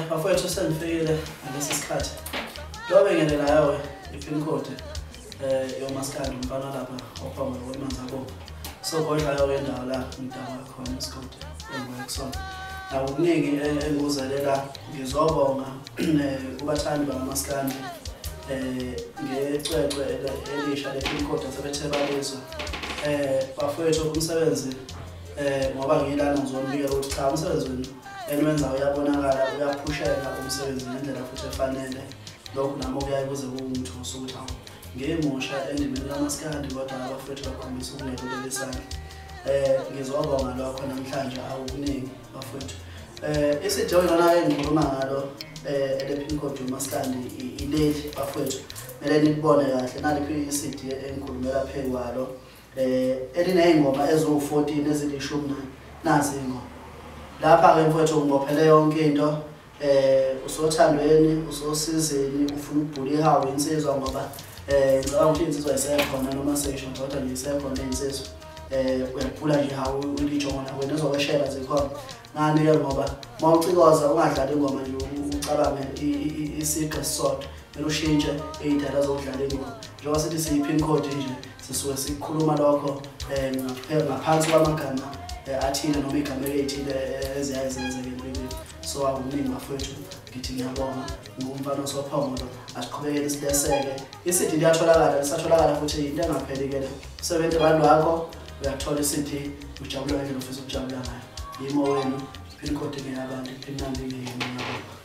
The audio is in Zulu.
Bafowethu sengifikile ngalesi sikhathi. Lobe ngenelayo ipin code yomaskandi umfana lapha ophamba kwemanzi abo. So kodlayo wendawo la ngidaba khona isikhathi engikusona. Akuningi engizalela ngizobonga kubathandi bamaskandi ngecwecwe elisha lepin code asebethebalizwa. Bafowethu umsebenzi ngoba ngilana ngizombika ukuthi cha umsebenzi wenu enwenza uyabonakala uyaphushela umsebenzi ngendlela futhi efanele lokho nami kuyayibuze kungithusa ukuthi awu ngemusha endimeni yamaskandi kodwa abafowethu bakhombisa ukungekelelesana ngizobonga lokho namhlanje awukuningi bafowethu isijo yona engikhuluma ngalo elepin code yomaskandi ileli bafowethu mele nibone kahle naliphi isidi engikhulumela phezu kwalo elineyingoma ezo14 ezilishumi nazi ingoma lapha ke mfowethu ngibophele yonke into usothandweni usosizeni ufuna ukubhula ihawu insizwa ngoba ngicabanga ukuthi insizwa isekhona noma sesho kodwa nje isekhona insizwa uyabhula nje hawu ulijona wena ezokweshela zikhona ngani ke ngoba mawucikoza ungadlala ingoma nje ucabange isiqe sisodwa mele ushintshe izindlela zokudlala ingoma njengoba sithi siyipin code nje sisuke sikhuluma lokho ngaphansi kwamagama athile noma igama elithile eziyayenzeka empilweni. So akuningi bafowethu ngithi ngiyabonga ngumfana osophomolo asiqhubekele sileseke isithi liyatholakala lisatholakala futhi into engaphelikele 70 rand wakho uyathola isithi ujabula nje ufisa ukujabula ngayo yimo wenu pin code ngeyabantu pin number ngiyini.